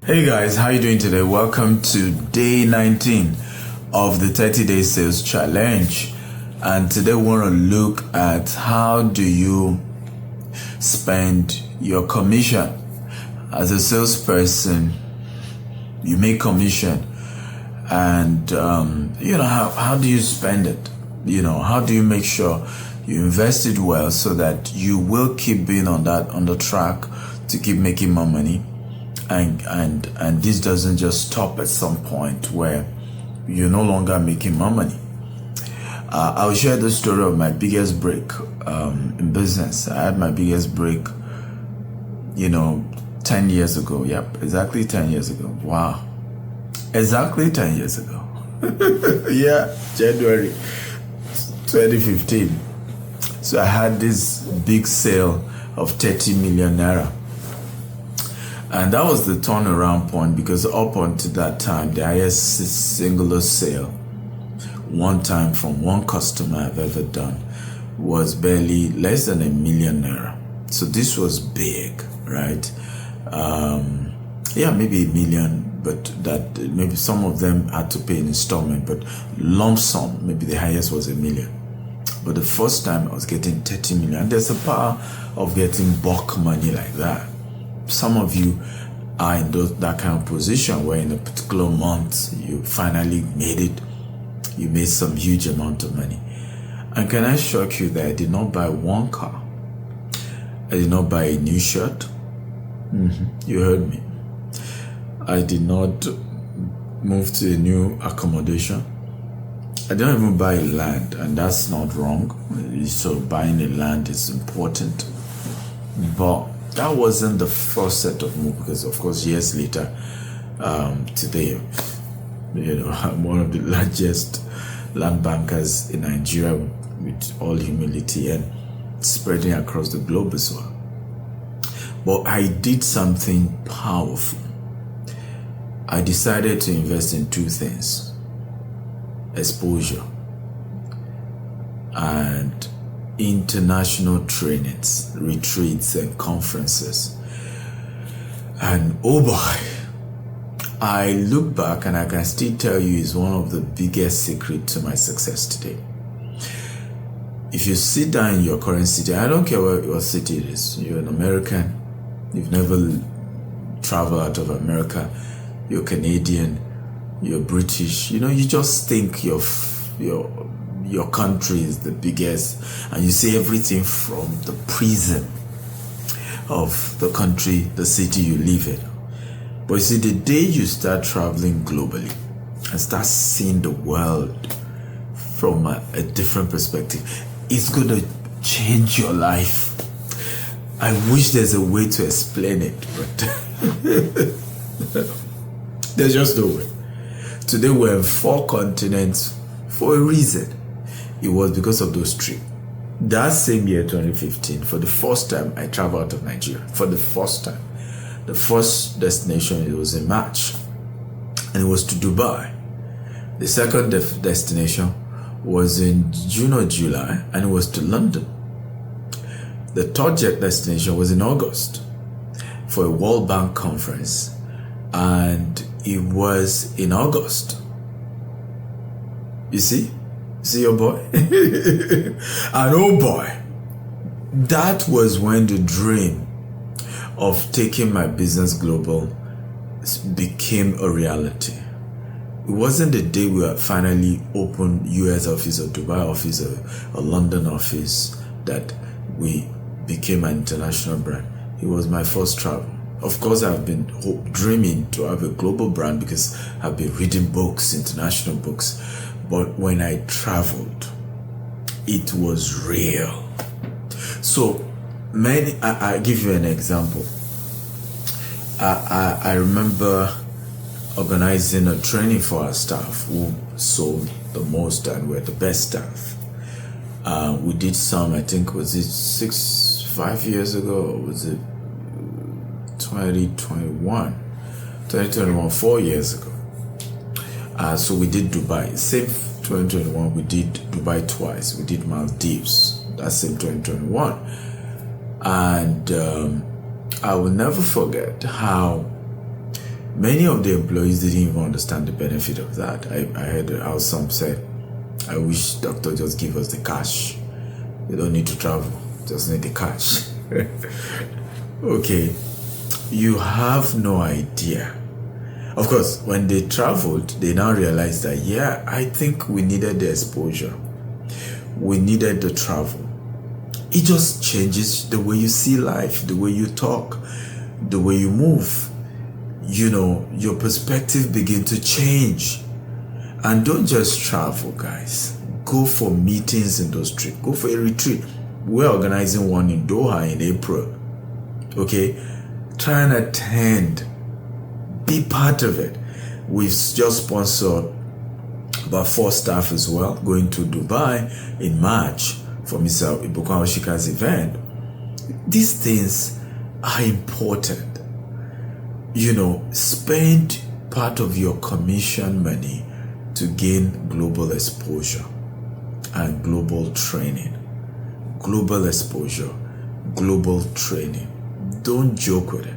Hey guys, how you doing today? Welcome to day 19 of the 30-day sales challenge. And today we want to look at how do you spend your commission. As a salesperson, you make commission, and how do you spend it? How do you make sure you invest it well so that you will keep being on the track to keep making more money? And this doesn't just stop at some point where you're no longer making more money. I'll share the story of my biggest break in business. I had my biggest break, 10 years ago. Yep, exactly 10 years ago. Wow. Exactly 10 years ago. Yeah, January 2015. So I had this big sale of 30 million naira. And that was the turnaround point, because up until that time, the highest singular sale one time from one customer I've ever done was barely less than ₦1 million. So this was big, right? Maybe $1 million, but that maybe some of them had to pay an installment, but lump sum, maybe the highest was $1 million. But the first time I was getting 30 million, and there's a power of getting bulk money like that. Some of you are in that kind of position where in a particular month you finally made it. You made some huge amount of money. And can I shock you that I did not buy one car? I did not buy a new shirt. You heard me. I did not move to a new accommodation. I don't even buy a land, and that's not wrong. So buying a land is important. But that wasn't the first set of moves, because of course years later, today, I'm one of the largest land bankers in Nigeria, with all humility, and spreading across the globe as well. But I did something powerful. I decided to invest in two things: exposure and international trainings, retreats, and conferences. And oh boy, I look back and I can still tell you it's one of the biggest secrets to my success today. If you sit down in your current city, I don't care what city it is, you're an American, you've never traveled out of America, you're Canadian, you're British, you just think your country is the biggest, and you see everything from the prism of the country, the city you live in. But you see, the day you start traveling globally and start seeing the world from a different perspective, it's going to change your life. I wish there's a way to explain it, but there's just no way. Today we're in 4 continents for a reason. It was because of those trips. That same year, 2015, for the first time, I traveled out of Nigeria. For the first time. The first destination, it was in March, and it was to Dubai. The second destination was in June or July, and it was to London. The third destination was in August for a World Bank conference, and it was in August. You see? See your boy? And oh boy, that was when the dream of taking my business global became a reality. It wasn't the day we finally opened US office or Dubai office or London office that we became an international brand. It was my first travel. Of course, I've been dreaming to have a global brand because I've been reading books, international books. But when I traveled, it was real. So I give you an example. I remember organizing a training for our staff who sold the most and were the best staff. We did some, I think, was it 5 years ago, or was it 2021? 2021, 4 years ago. So we did Dubai. Same 2021, we did Dubai twice. We did Maldives. That same 2021. And I will never forget how Many of the employees didn't even understand the benefit of that. I heard how some said, I wish doctor just give us the cash. We don't need to travel, just need the cash. Okay, you have no idea. Of course, when they traveled, they now realized that, yeah, I think we needed the exposure. We needed the travel. It just changes the way you see life, the way you talk, the way you move. You know, your perspective begin to change. And don't just travel, guys. Go for meetings in those trips. Go for a retreat. We're organizing one in Doha in April. Okay? Try and attend. Be part of it. We've just sponsored about 4 staff as well going to Dubai in March for Mr. Ibuka Oshika's event. These things are important. You know, spend part of your commission money to gain global exposure and global training. Global exposure, global training. Don't joke with it.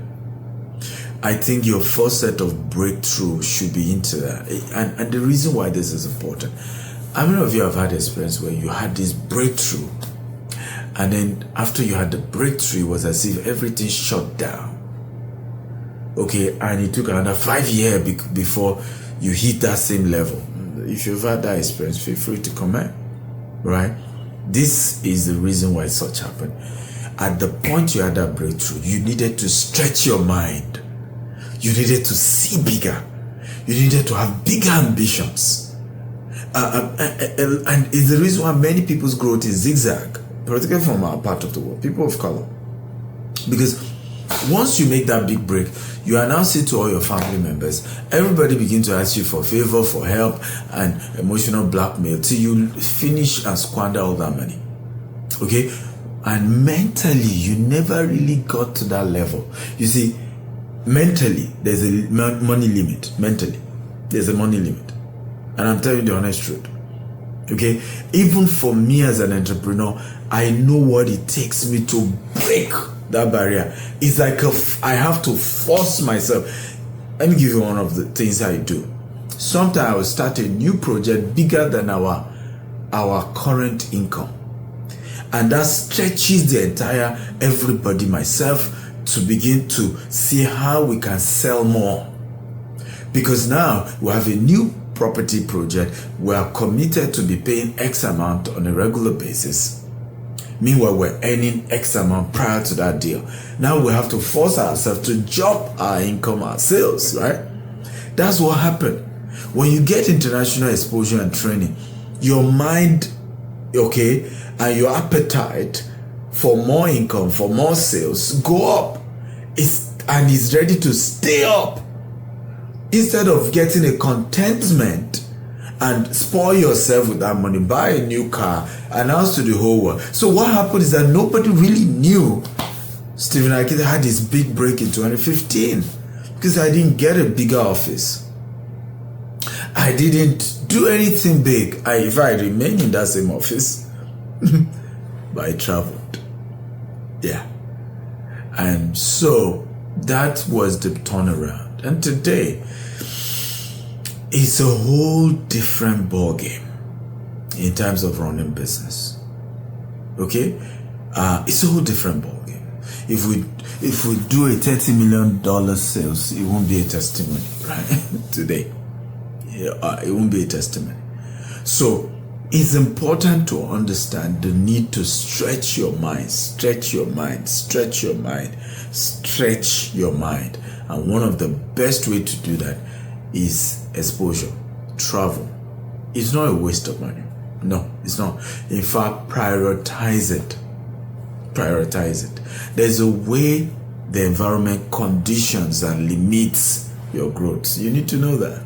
I think your first set of breakthrough should be into that. And the reason why this is important, how many of you have had experience where you had this breakthrough, and then after you had the breakthrough, it was as if everything shut down? Okay, and it took another 5 years before you hit that same level. If you've had that experience, feel free to comment, right? This is the reason why such happened. At the point you had that breakthrough, you needed to stretch your mind. You needed to see bigger. You needed to have bigger ambitions. And it's the reason why many people's growth is zigzag, particularly from our part of the world, people of color. Because once you make that big break, you announce it to all your family members. Everybody begins to ask you for favor, for help, and emotional blackmail till you finish and squander all that money. Okay? And mentally, you never really got to that level. You see, mentally, there's a money limit. Mentally, there's a money limit. And I'm telling you the honest truth. Okay? Even for me as an entrepreneur, I know what it takes me to break that barrier. It's like I have to force myself. Let me give you one of the things I do. Sometimes I will start a new project bigger than our current income. And that stretches the entire everybody, myself, to begin to see how we can sell more. Because now we have a new property project. We are committed to be paying X amount on a regular basis. Meanwhile, we're earning X amount prior to that deal. Now we have to force ourselves to drop our income, our sales, right? That's what happened. When you get international exposure and training, your mind, okay, and your appetite for more income, for more sales, go up. And it's ready to stay up. Instead of getting a contentment and spoil yourself with that money, buy a new car, announce to the whole world. So what happened is that nobody really knew Stephen Akita had his big break in 2015 because I didn't get a bigger office. I didn't do anything big. If I remained in that same office, but I traveled. Yeah. And so that was the turnaround. And today, it's a whole different ballgame in terms of running business. Okay? It's a whole different ballgame. If we do a $30 million sales, it won't be a testimony, right? Today. It won't be a testimony. So it's important to understand the need to stretch your mind, stretch your mind, stretch your mind, stretch your mind. And one of the best way to do that is exposure, travel. It's not a waste of money. No, it's not. In fact, prioritize it. Prioritize it. There's a way the environment conditions and limits your growth. You need to know that.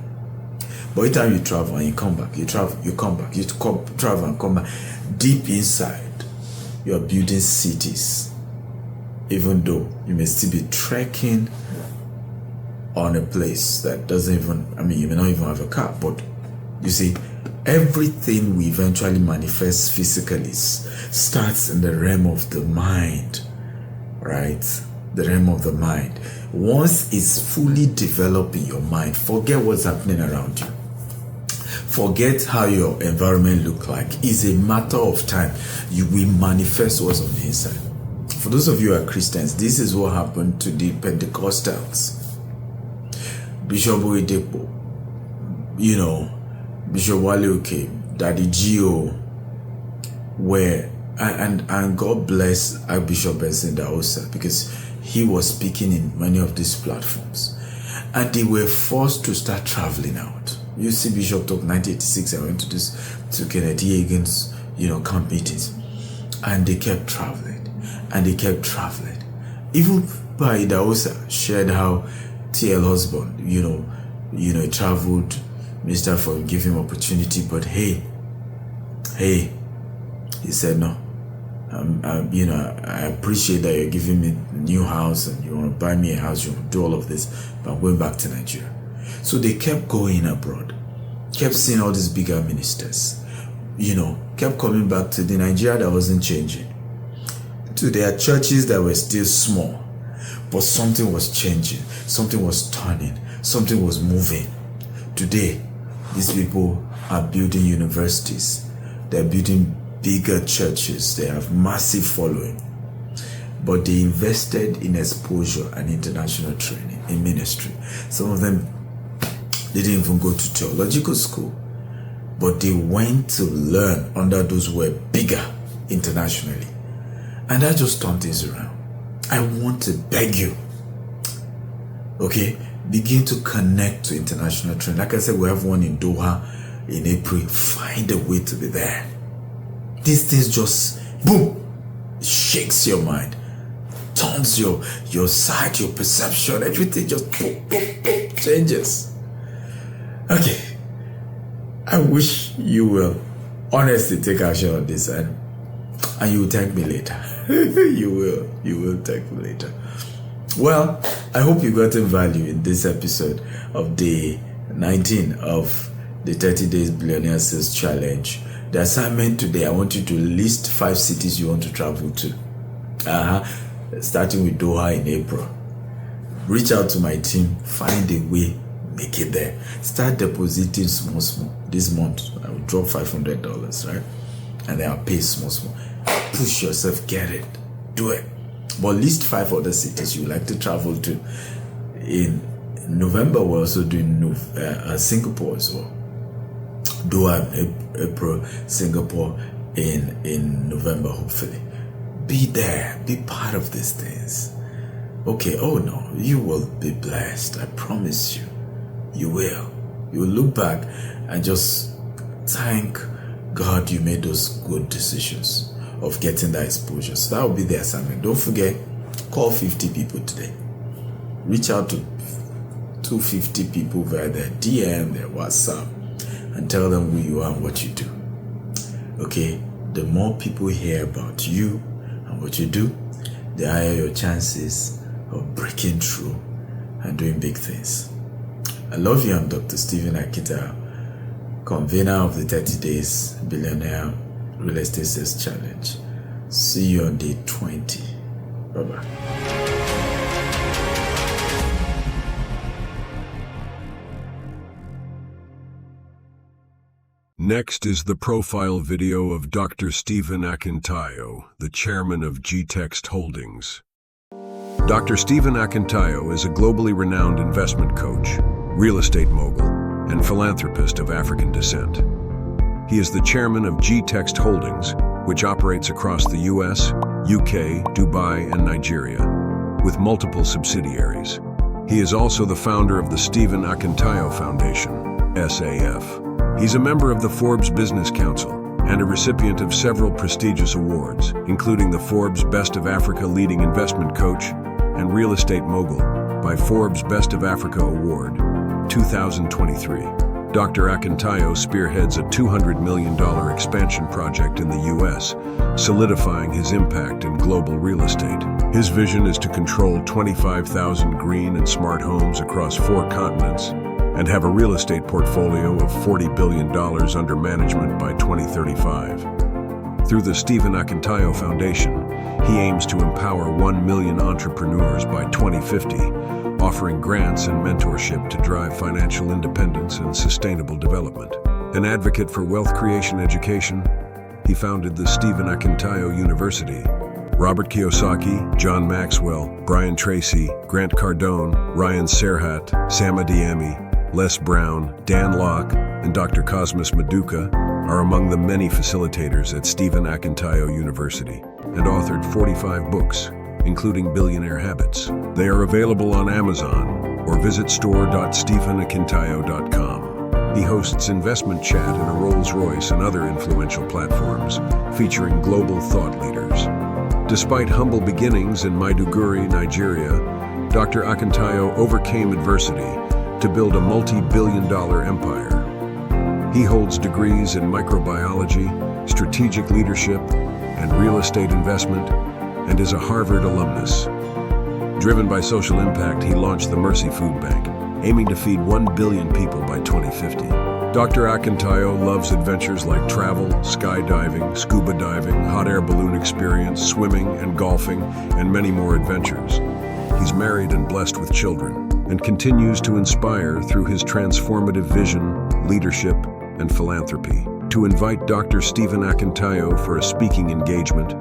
But every time you travel and you come back, you travel, you come back, you travel and come back, deep inside, you're building cities. Even though you may still be trekking on a place that doesn't even, you may not even have a car, but you see, everything we eventually manifest physically starts in the realm of the mind, right? the realm of the mind. Once it's fully developed in your mind, forget what's happening around you. Forget how your environment look like. It's a matter of time. You will manifest what's on the inside. For those of you who are Christians, this is what happened to the Pentecostals. Bishop Oyedepo, Bishop Wale Oke, Daddy Gio, where and God bless Archbishop Benson Daosa, because he was speaking in many of these platforms, and they were forced to start traveling out. You see, Bishop Talk 1986. I went to Kenneth Hagin's camp meetings, and they kept traveling, and they kept traveling. Even by Daosa shared how T.L. Osborne, traveled, Mr. for give him opportunity, but hey, he said no. I appreciate that you're giving me a new house and you want to buy me a house, you want to do all of this, but I'm going back to Nigeria. So they kept going abroad, kept seeing all these bigger ministers, kept coming back to the Nigeria that wasn't changing, to their churches that were still small, but something was changing, something was turning, something was moving. Today, these people are building universities, they're building bigger churches, they have massive following, but they invested in exposure and international training in ministry. Some of them didn't even go to theological school, but they went to learn under those who were bigger internationally, and that just turned things around. I want to beg you, okay, begin to connect to international training. Like I said, we have one in Doha in April. Find a way to be there. These things just boom, shakes your mind, turns your sight, your perception, everything just boom, changes. Okay, I wish you will honestly take action on this, and you will thank me later. you will thank me later. Well, I hope you got value in this episode of day 19 of the 30 Days Billionaire Sales Challenge. The assignment today, I want you to list 5 cities you want to travel to. Starting with Doha in April. Reach out to my team, find a way, make it there. Start depositing small. This month, I will drop $500, right? And then I'll pay small. Push yourself, get it, do it. But list 5 other cities you like to travel to. In November, we're also doing Singapore as well. Doha in April, Singapore in November, hopefully. Be there, be part of these things. Okay, oh no, you will be blessed. I promise you. You will. You will look back and just thank God you made those good decisions of getting that exposure. So that will be the assignment. Don't forget, call 50 people today. Reach out to 250 people via their DM, their WhatsApp, and tell them who you are and what you do. Okay, the more people hear about you and what you do, the higher your chances of breaking through and doing big things. I love you. I'm Dr. Stephen Akita, convener of the 30 Days Billionaire Real Estate Sales Challenge. See you on day 20. Bye-bye. Next is the profile video of Dr. Stephen Akintayo, the chairman of G-Text Holdings. Dr. Stephen Akintayo is a globally renowned investment coach, real estate mogul, and philanthropist of African descent. He is the chairman of G-Text Holdings, which operates across the US, UK, Dubai, and Nigeria, with multiple subsidiaries. He is also the founder of the Stephen Akintayo Foundation, SAF. He's a member of the Forbes Business Council and a recipient of several prestigious awards, including the Forbes Best of Africa Leading Investment Coach and Real Estate Mogul by Forbes Best of Africa Award, 2023. Dr. Akintayo spearheads a $200 million expansion project in the U.S., solidifying his impact in global real estate. His vision is to control 25,000 green and smart homes across 4 continents and have a real estate portfolio of $40 billion under management by 2035. Through the Stephen Akintayo Foundation, he aims to empower 1 million entrepreneurs by 2050, offering grants and mentorship to drive financial independence and sustainable development. An advocate for wealth creation education, he founded the Stephen Akintayo University. Robert Kiyosaki, John Maxwell, Brian Tracy, Grant Cardone, Ryan Serhat, Sam Adeyemi, Les Brown, Dan Locke, and Dr. Cosmas Maduka are among the many facilitators at Stephen Akintayo University and authored 45 books, including Billionaire Habits. They are available on Amazon or visit store.stephanakintayo.com. He hosts investment chat in a Rolls-Royce and other influential platforms, featuring global thought leaders. Despite humble beginnings in Maiduguri, Nigeria, Dr. Akintayo overcame adversity to build a multi-billion-dollar empire. He holds degrees in microbiology, strategic leadership, and real estate investment, and is a Harvard alumnus. Driven by social impact, he launched the Mercy Food Bank, aiming to feed 1 billion people by 2050. Dr. Akintayo loves adventures like travel, skydiving, scuba diving, hot air balloon experience, swimming and golfing, and many more adventures. He's married and blessed with children, and continues to inspire through his transformative vision, leadership, and philanthropy. To invite Dr. Stephen Akintayo for a speaking engagement,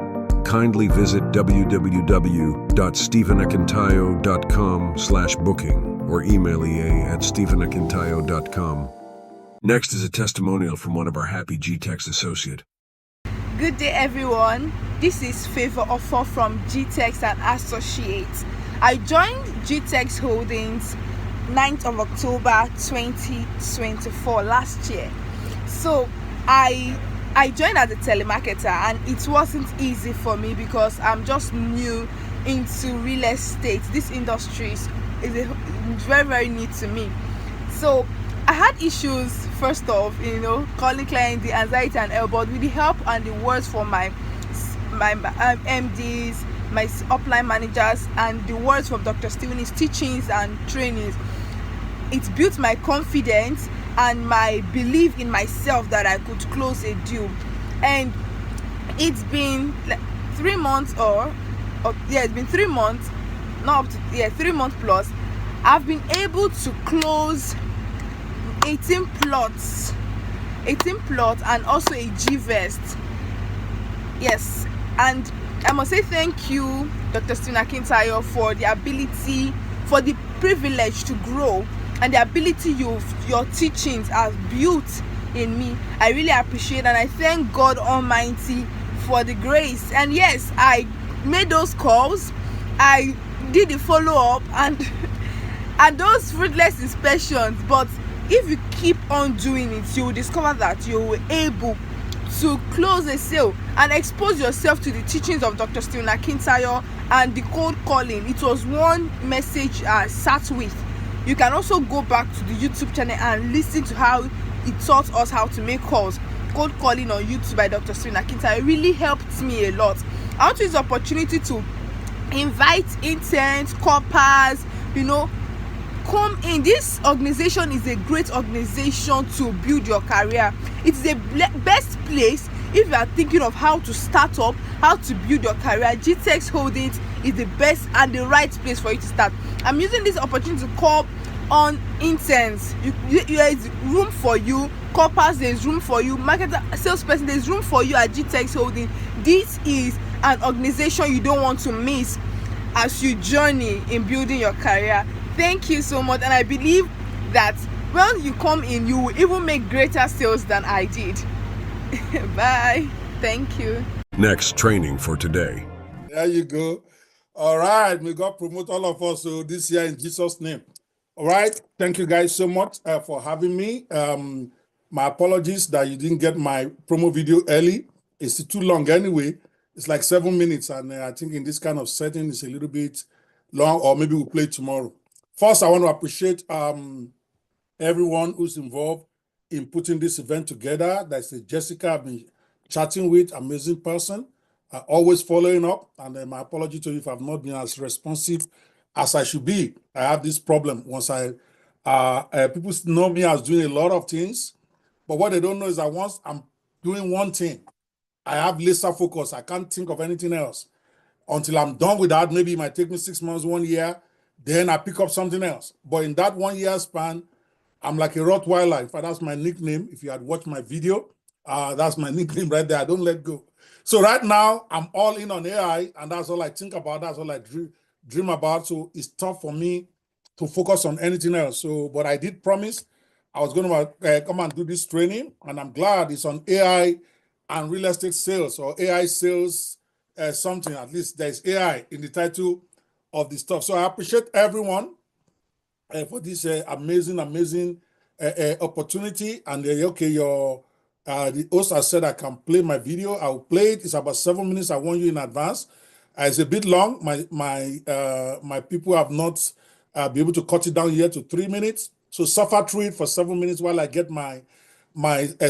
kindly visit www.stephanakintayo.com/booking or email ea@stephanakintayo.com. Next is a testimonial from one of our Happy GTEX associate. Good day, everyone. This is Favor Offer from GTEX and Associates. I joined GTEX Holdings 9th of October 2024 last year. So I joined as a telemarketer, and it wasn't easy for me because I'm just new into real estate. This industry is very, very new to me. So I had issues, first off, calling clients, the anxiety and all, but with the help and the words from my MDs, my upline managers, and the words from Dr. Stephen's teachings and trainings, it built my confidence and my belief in myself that I could close a deal. And it's been 3 months it's been 3 months, 3 months plus. I've been able to close 18 plots and also a G-Vest. Yes, and I must say thank you, Dr. Stephen Akintayo, for the ability, for the privilege to grow, and the ability your teachings have built in me. I really appreciate, and I thank God Almighty for the grace. And yes, I made those calls, I did the follow-up, and those fruitless inspections. But if you keep on doing it, you will discover that you will able to close a sale and expose yourself to the teachings of Dr. Stephen Akintayo and the cold calling. It was one message I sat with. You can also go back to the YouTube channel and listen to how he taught us how to make calls. Cold calling on YouTube by Dr. Stephen Akintayo. It really helped me a lot. I want to use the opportunity to invite interns, corpers, come in. This organization is a great organization to build your career. It's the best place if you are thinking of how to start up, how to build your career. GTEX Holdings is the best and the right place for you to start. I'm using this opportunity to call on interns. There is room for you. Corpers, there is room for you. Marketer, salesperson, there is room for you at GTEX Holdings. This is an organization you don't want to miss as you journey in building your career. Thank you so much, and I believe that when you come in, you will even make greater sales than I did. Bye. Thank you. Next training for today. There you go. All right. May God promote all of us this year in Jesus' name. All right. Thank you guys so much for having me. My apologies that you didn't get my promo video early. It's too long anyway. It's like 7 minutes, and I think in this kind of setting, it's a little bit long, or maybe we'll play tomorrow. First, I want to appreciate everyone who's involved in putting this event together. That's Jessica I've been chatting with, amazing person, always following up. And my apology to you if I've not been as responsive as I should be. I have this problem. Once people know me as doing a lot of things, but what they don't know is that once I'm doing one thing, I have laser focus. I can't think of anything else until I'm done with that. Maybe it might take me 6 months, 1 year, then I pick up something else. But in that 1 year span, I'm like a Rottweiler. In fact, that's my nickname. If you had watched my video, that's my nickname right there. I don't let go. So right now, I'm all in on AI, and that's all I think about. That's all I dream about. So it's tough for me to focus on anything else. So, but I did promise I was going to come and do this training, and I'm glad it's on AI and real estate sales, or AI sales something. At least there's AI in the title of the stuff. So I appreciate everyone for this amazing opportunity. And okay, the host has said I can play my video. I'll play it. It's about 7 minutes. I warn you in advance. It's a bit long. My people have not be able to cut it down here to 3 minutes. So suffer through it for 7 minutes while I get my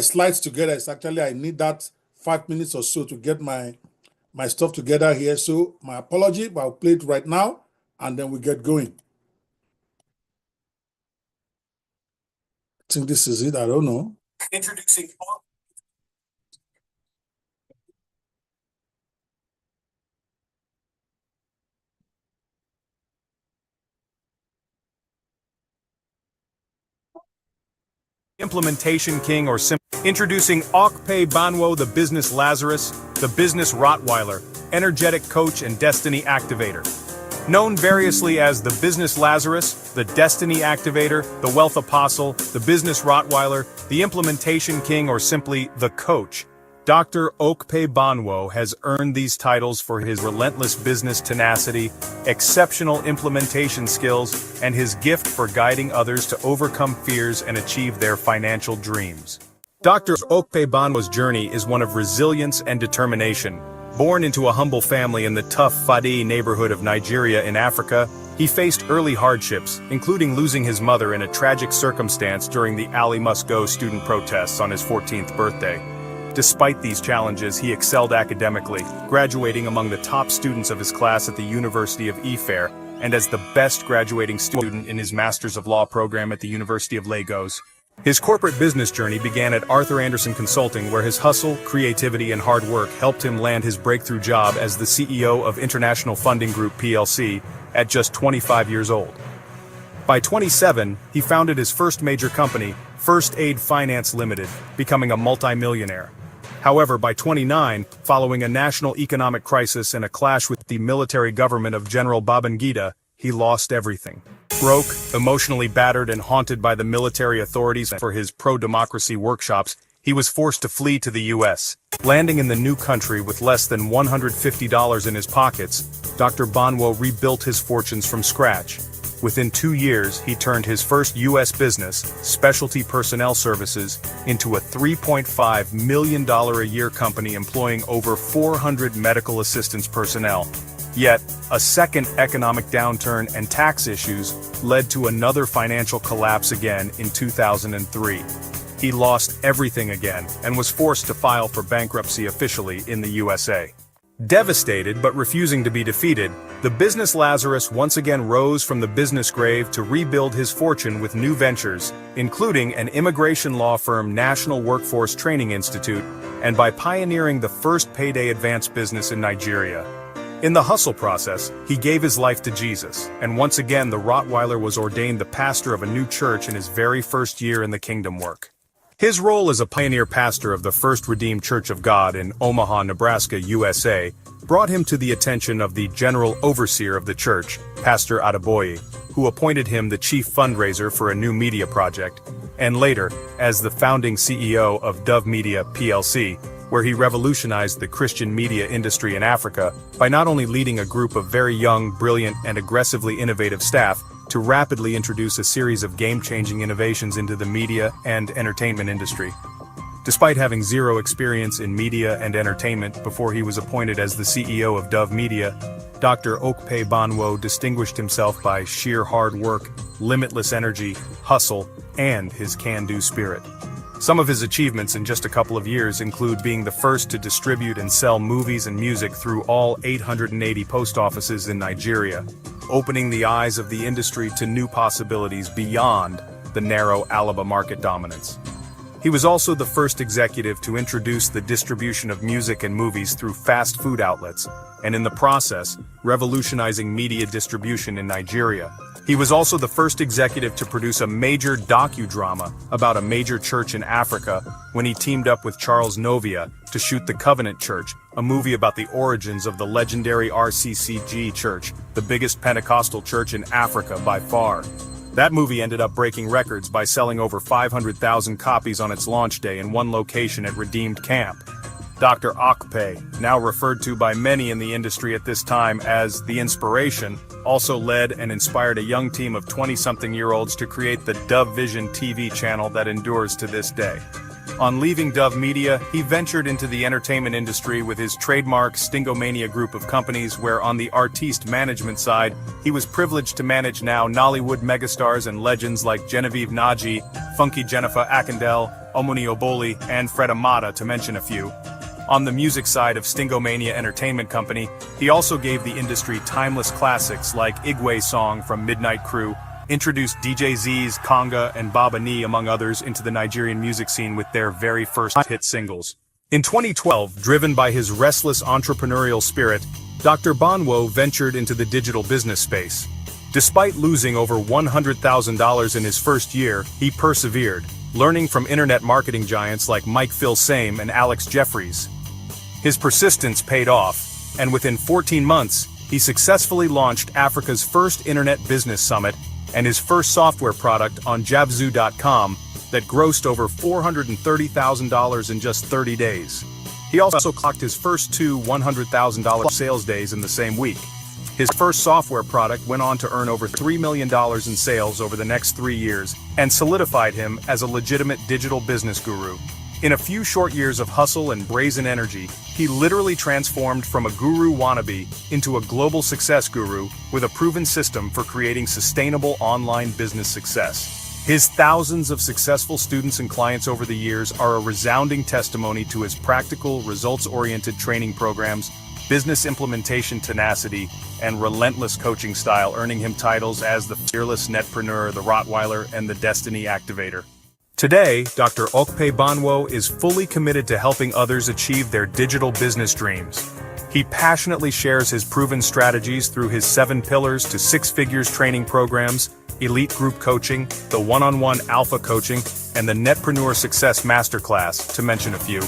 slides together. It's actually, I need that 5 minutes or so to get my stuff together here. So my apology, but I'll play it right now, and then we get going. I think this is it. I don't know. Introducing Implementation King, or introducing Okpe Banwo, the Business Lazarus, the Business Rottweiler, Energetic Coach and Destiny Activator. Known variously as the Business Lazarus, the Destiny Activator, the Wealth Apostle, the Business Rottweiler, the Implementation King, or simply the Coach, Dr. Okpe Banwo has earned these titles for his relentless business tenacity, exceptional implementation skills, and his gift for guiding others to overcome fears and achieve their financial dreams. Dr. Okpe Banwo's journey is one of resilience and determination. Born into a humble family in the tough Fadi neighborhood of Nigeria in Africa, he faced early hardships, including losing his mother in a tragic circumstance during the Ali Must Go student protests on his 14th birthday. Despite these challenges, he excelled academically, graduating among the top students of his class at the University of Ife, and as the best graduating student in his Masters of Law program at the University of Lagos. His corporate business journey began at Arthur Andersen Consulting, where his hustle, creativity, and hard work helped him land his breakthrough job as the CEO of International Funding Group plc at just 25 years old. By 27, he founded his first major company, First Aid Finance Limited, becoming a multimillionaire. However, by 29, following a national economic crisis and a clash with the military government of General Babangida, he lost everything. Broke, emotionally battered, and haunted by the military authorities for his pro-democracy workshops, he was forced to flee to the U.S. Landing in the new country with less than $150 in his pockets, Dr. Banwo rebuilt his fortunes from scratch. Within 2 years, he turned his first U.S. business, Specialty Personnel Services, into a $3.5 million a year company employing over 400 medical assistance personnel. Yet, a second economic downturn and tax issues led to another financial collapse again in 2003. He lost everything again and was forced to file for bankruptcy officially in the USA. Devastated but refusing to be defeated, the Business Lazarus once again rose from the business grave to rebuild his fortune with new ventures, including an immigration law firm, National Workforce Training Institute, and by pioneering the first payday advance business in Nigeria. In the hustle process, he gave his life to Jesus, and once again the Rottweiler was ordained the pastor of a new church in his very first year in the kingdom work. His role as a pioneer pastor of the First Redeemed Church of God in Omaha, Nebraska, USA, brought him to the attention of the general overseer of the church, Pastor Adeboye, who appointed him the chief fundraiser for a new media project, and later, as the founding CEO of Dove Media plc, where he revolutionized the Christian media industry in Africa by not only leading a group of very young, brilliant, and aggressively innovative staff to rapidly introduce a series of game-changing innovations into the media and entertainment industry. Despite having zero experience in media and entertainment before he was appointed as the CEO of Dove Media, Dr. Okpe Banwo distinguished himself by sheer hard work, limitless energy, hustle, and his can-do spirit. Some of his achievements in just a couple of years include being the first to distribute and sell movies and music through all 880 post offices in Nigeria, opening the eyes of the industry to new possibilities beyond the narrow Alaba market dominance. He was also the first executive to introduce the distribution of music and movies through fast food outlets, and in the process, revolutionizing media distribution in Nigeria. He was also the first executive to produce a major docudrama about a major church in Africa when he teamed up with Charles Novia to shoot The Covenant Church, a movie about the origins of the legendary RCCG Church, the biggest Pentecostal church in Africa by far. That movie ended up breaking records by selling over 500,000 copies on its launch day in one location at Redeemed Camp. Dr. Okpe, now referred to by many in the industry at this time as the Inspiration, also led and inspired a young team of 20-something-year-olds to create the Dove Vision TV channel that endures to this day. On leaving Dove Media, he ventured into the entertainment industry with his trademark Stingomania group of companies where on the artiste management side, he was privileged to manage now Nollywood megastars and legends like Genevieve Naji, Funky Jennifer Akindele, Omoni Oboli, and Fred Amata to mention a few. On the music side of Stingomania Entertainment Company, he also gave the industry timeless classics like Igwe Song from Midnight Crew, introduced DJ Z's, Conga, and Baba Ni, among others, into the Nigerian music scene with their very first hit singles. In 2012, driven by his restless entrepreneurial spirit, Dr. Banwo ventured into the digital business space. Despite losing over $100,000 in his first year, he persevered, learning from internet marketing giants like Mike Filsame and Alex Jeffries. His persistence paid off, and within 14 months, he successfully launched Africa's first internet business summit and his first software product on Jabzu.com that grossed over $430,000 in just 30 days. He also clocked his first two $100,000 sales days in the same week. His first software product went on to earn over $3 million in sales over the next 3 years and solidified him as a legitimate digital business guru. In a few short years of hustle and brazen energy, he literally transformed from a guru wannabe into a global success guru with a proven system for creating sustainable online business success. His thousands of successful students and clients over the years are a resounding testimony to his practical, results-oriented training programs, business implementation tenacity, and relentless coaching style, earning him titles as the Fearless Netpreneur, the Rottweiler, and the Destiny Activator. Today, Dr. Okpe Banwo is fully committed to helping others achieve their digital business dreams. He passionately shares his proven strategies through his 7 Pillars to 6 Figures training programs, elite group coaching, the one-on-one alpha coaching, and the Netpreneur Success Masterclass, to mention a few.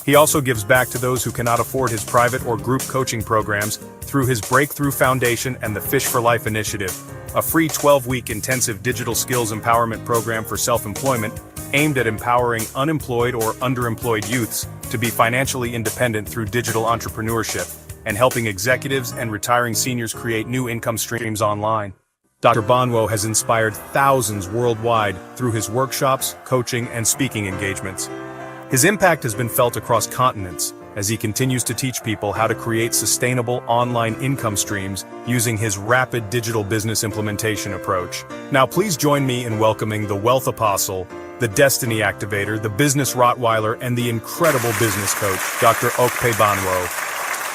He also gives back to those who cannot afford his private or group coaching programs through his Breakthrough Foundation and the Fish for Life Initiative, a free 12-week intensive digital skills empowerment program for self-employment aimed at empowering unemployed or underemployed youths to be financially independent through digital entrepreneurship and helping executives and retiring seniors create new income streams online. Dr. Banwo has inspired thousands worldwide through his workshops, coaching, and speaking engagements. His impact has been felt across continents as he continues to teach people how to create sustainable online income streams using his rapid digital business implementation approach. Now please join me in welcoming the Wealth Apostle, the Destiny Activator, the Business Rottweiler, and the incredible business coach, Dr. Okpe Banwo.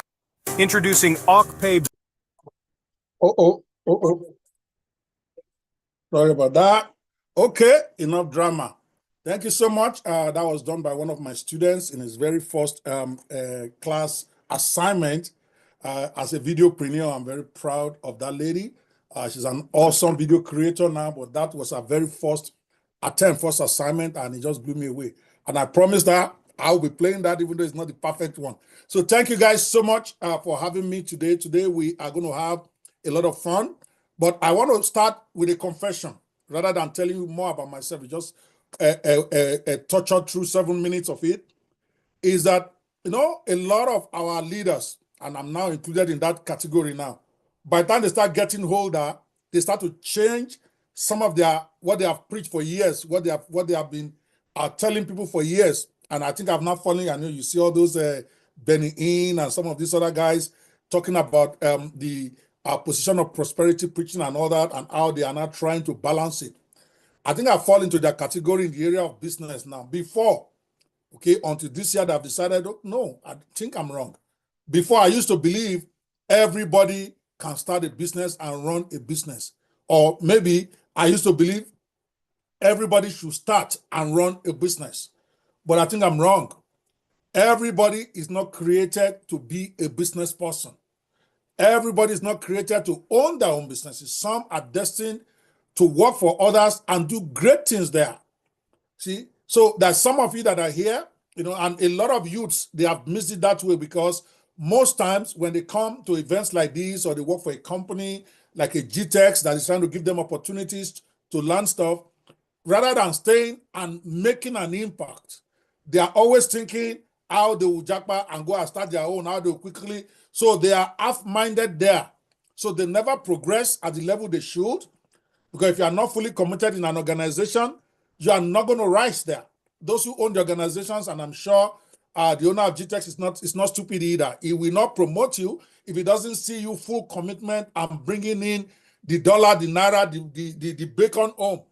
Introducing Okpe. Sorry about that. Okay, enough drama. Thank you so much. That was done by one of my students in his very first class assignment as a videopreneur. I'm very proud of that lady. She's an awesome video creator now, but that was her very first attempt, first assignment, and it just blew me away. And I promised that I'll be playing that even though it's not the perfect one. So thank you guys so much for having me today. Today we are going to have a lot of fun, but I want to start with a confession rather than telling you more about myself. Just torture through 7 minutes of it, is that, a lot of our leaders, and I'm now included in that category now, by the time they start getting older, they start to change some of what they have preached for years, what they have been telling people for years. And I think I've not fallen. I know you see all those Benny Hinn and some of these other guys talking about the position of prosperity preaching and all that, and how they are not trying to balance it. I think I fall into that category in the area of business now. Before, until this year that I've decided, no, I think I'm wrong. Before, I used to believe everybody can start a business and run a business. Or maybe I used to believe everybody should start and run a business. but I think I'm wrong. Everybody is not created to be a business person. Everybody is not created to own their own businesses. Some are destined to work for others and do great things there. See, so there's some of you that are here, and a lot of youths, they have missed it that way, because most times when they come to events like these, or they work for a company like a GTEX that is trying to give them opportunities to learn stuff, rather than staying and making an impact, they are always thinking how they will jackpot and go and start their own, how they will quickly. So they are half-minded there. So they never progress at the level they should, because if you are not fully committed in an organization, you are not going to rise there. Those who own the organizations, and I'm sure the owner of GTEX is not stupid either. He will not promote you if he doesn't see you full commitment and bringing in the dollar, the naira, the bacon home.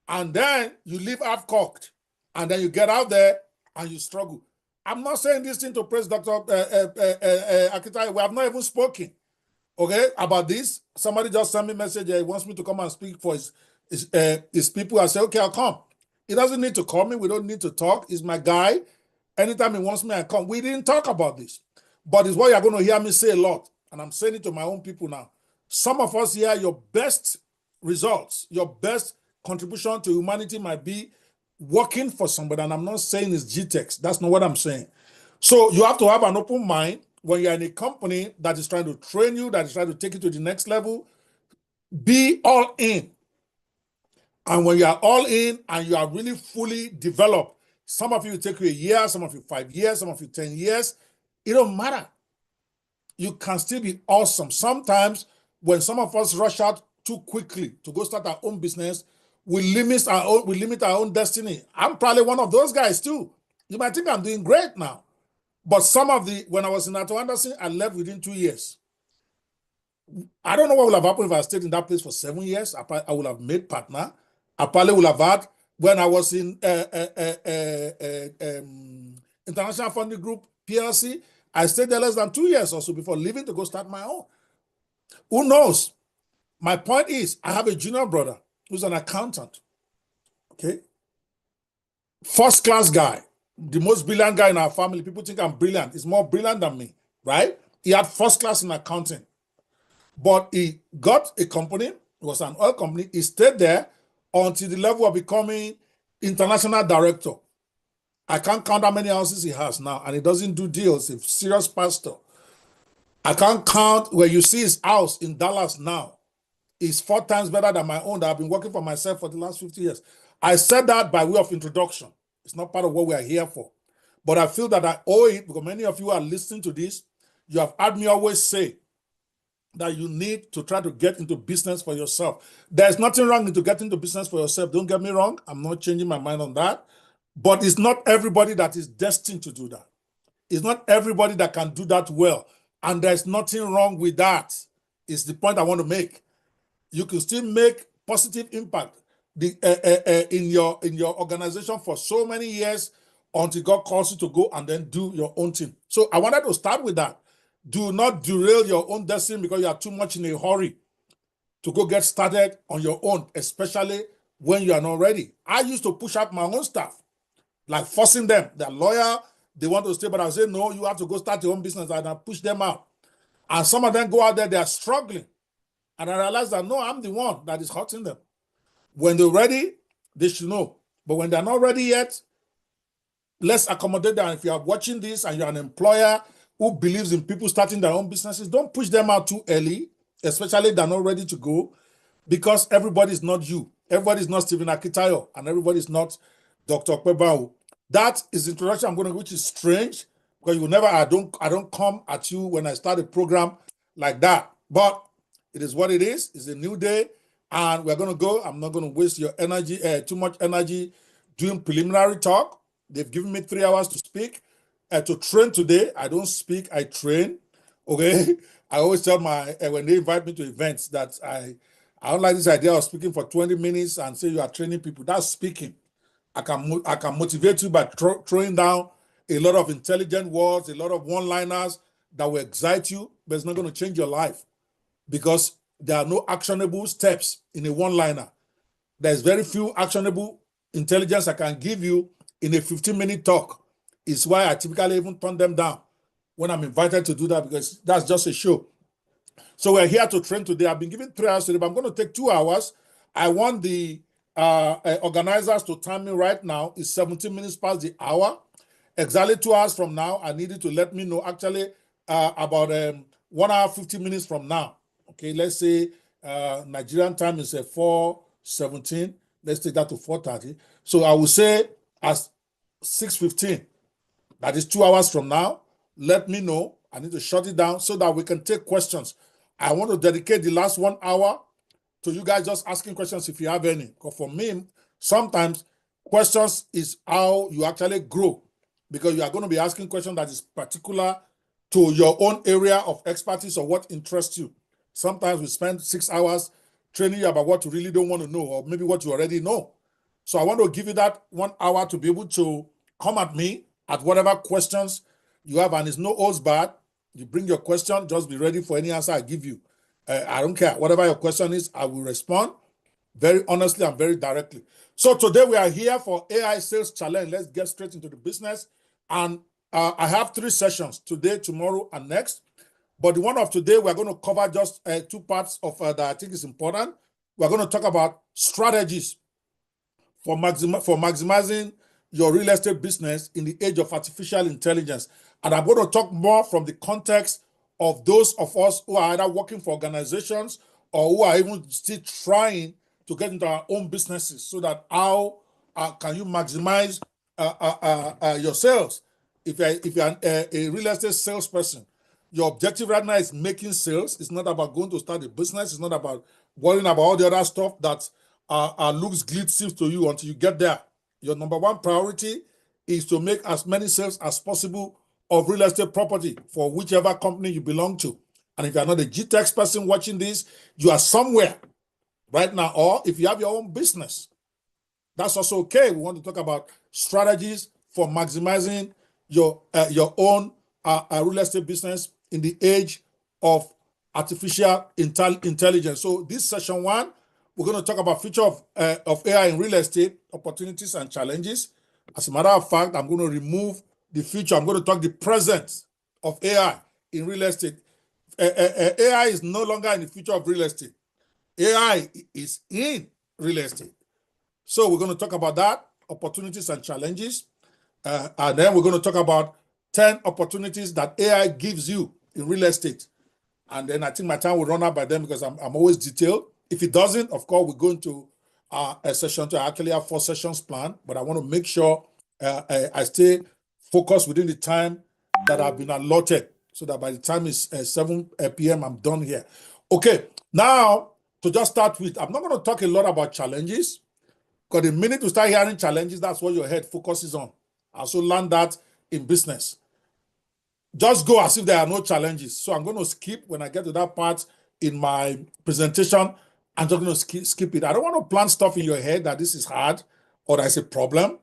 And then you leave half-cocked, and then you get out there and you struggle. I'm not saying this thing to praise Dr. Akintayo. We have not even spoken, okay, about this. Somebody just sent me a message. He wants me to come and speak for his people. I say, okay, I'll come. He doesn't need to call me. We don't need to talk. He's my guy. Anytime he wants me, I come. We didn't talk about this, but it's what you're going to hear me say a lot. And I'm saying it to my own people now. Some of us here, your best results, your best contribution to humanity might be working for somebody. And I'm not saying it's GTEX. That's not what I'm saying. So you have to have an open mind when you're in a company that is trying to train you, that is trying to take you to the next level. Be all in. And when you are all in and you are really fully developed, some of you will take you a year, some of you 5 years, some of you 10 years. It don't matter. You can still be awesome. Sometimes when some of us rush out too quickly to go start our own business, we limit our own destiny. I'm probably one of those guys too. You might think I'm doing great now, but when I was in Atto Anderson, I left within 2 years. I don't know what would have happened if I stayed in that place for 7 years. I would have made partner. I probably would have had, when I was in International Funding Group, PLC, I stayed there less than 2 years or so before leaving to go start my own. Who knows? My point is, I have a junior brother who's an accountant, okay? First class guy, the most brilliant guy in our family. People think I'm brilliant. He's more brilliant than me, right? He had first class in accounting, but he got a company. It was an oil company. He stayed there until the level of becoming international director. I can't count how many houses he has now, and he doesn't do deals. He's a serious pastor. I can't count where you see his house in Dallas now. It's 4 times better than my own that I've been working for myself for the last 50 years. I said that by way of introduction. It's not part of what we are here for. But I feel that I owe it, because many of you are listening to this. You have heard me always say that you need to try to get into business for yourself. There's nothing wrong to get into business for yourself. Don't get me wrong. I'm not changing my mind on that. But it's not everybody that is destined to do that. It's not everybody that can do that well. And there's nothing wrong with that. It's the point I want to make. You can still make positive impact in your organization for so many years until God calls you to go and then do your own thing. So I wanted to start with that. Do not derail your own destiny because you are too much in a hurry to go get started on your own, especially when you are not ready. I used to push out my own staff, like forcing them. They're loyal, they want to stay, but I say, no, you have to go start your own business, and I push them out. And some of them go out there, they are struggling. And I realized that, no, I'm the one that is hurting them. When they're ready, they should know. But when they're not ready yet, let's accommodate them. If you are watching this and you're an employer who believes in people starting their own businesses, don't push them out too early, especially if they're not ready to go, because everybody is not you. Everybody is not Stephen Akintayo, and everybody is not Dr. Okpebao. That is the introduction I'm going to, which is strange, because I don't come at you when I start a program like that. But it is what it is. It's a new day, and we're going to go. I'm not going to waste your energy, too much energy doing preliminary talk. They've given me 3 hours to speak. To train today, I don't speak, I train. Okay, I always tell when they invite me to events that I don't like this idea of speaking for 20 minutes and say you are training people. That's speaking. I can motivate you by throwing down a lot of intelligent words, a lot of one-liners that will excite you, but it's not going to change your life, because there are no actionable steps in a one-liner. There's very few actionable intelligence I can give you in a 15-minute talk. Is why I typically even turn them down when I'm invited to do that, because that's just a show. So we're here to train today. I've been given 3 hours today, but I'm going to take 2 hours. I want the organizers to time me right now. It's 17 minutes past the hour. Exactly 2 hours from now, I needed to let me know, actually, about 1 hour, 50 minutes from now. Okay, let's say Nigerian time is 4:17. Let's take that to 4:30. So I will say as 6:15, that is 2 hours from now. Let me know. I need to shut it down so that we can take questions. I want to dedicate the last 1 hour to you guys just asking questions if you have any. Because for me, sometimes questions is how you actually grow, because you are going to be asking questions that is particular to your own area of expertise or what interests you. Sometimes we spend 6 hours training you about what you really don't want to know, or maybe what you already know. So I want to give you that 1 hour to be able to come at me at whatever questions you have, and it's no holds barred. You bring your question, just be ready for any answer I give you. I don't care. Whatever your question is, I will respond very honestly and very directly. So today we are here for AI Sales Challenge. Let's get straight into the business. And I have 3 sessions today, tomorrow, and next. But the one of today, we're going to cover just 2 parts of that I think is important. We're going to talk about strategies for maximizing your real estate business in the age of artificial intelligence. And I'm going to talk more from the context of those of us who are either working for organizations or who are even still trying to get into our own businesses, so that how can you maximize your sales. If you're a real estate salesperson, your objective right now is making sales. It's not about going to start a business. It's not about worrying about all the other stuff that looks glitzy to you until you get there. Your number 1 priority is to make as many sales as possible of real estate property for whichever company you belong to. And if you're not a GTEX person watching this, you are somewhere right now. Or if you have your own business, that's also okay. We want to talk about strategies for maximizing your own real estate business in the age of artificial intelligence. So this session 1, we're going to talk about future of AI in real estate, opportunities and challenges. As a matter of fact, I'm going to remove the future. I'm going to talk the present of AI in real estate. AI is no longer in the future of real estate. AI is in real estate. So we're going to talk about that, opportunities and challenges. And then we're going to talk about 10 opportunities that AI gives you in real estate. And then I think my time will run out by then, because I'm always detailed. If it doesn't, of course, we're going to a session 2. I actually have 4 sessions planned, but I want to make sure I stay focused within the time that I've been allotted, so that by the time it's 7 p.m., I'm done here. Okay, now to just start with, I'm not going to talk a lot about challenges, because the minute you start hearing challenges, that's what your head focuses on. I also learned that in business. Just go as if there are no challenges. So I'm going to skip when I get to that part in my presentation. I'm just going to skip it. I don't want to plant stuff in your head that this is hard or there's a problem.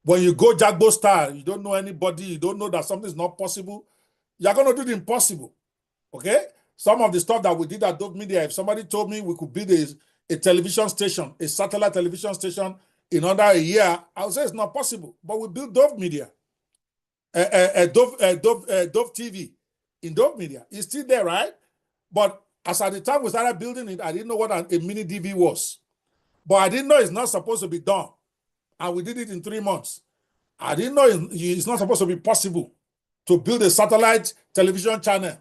When you go Jagbo style, you don't know anybody, you don't know that something is not possible, you're going to do the impossible. Okay? Some of the stuff that we did at Dove Media, if somebody told me we could build a television station, a satellite television station in under a year, I would say it's not possible. But we built Dove Media. Dove TV in Dove Media. It's still there, right? But as at the time we started building it, I didn't know what a mini DV was. But I didn't know it's not supposed to be done. And we did it in 3 months. I didn't know it's not supposed to be possible to build a satellite television channel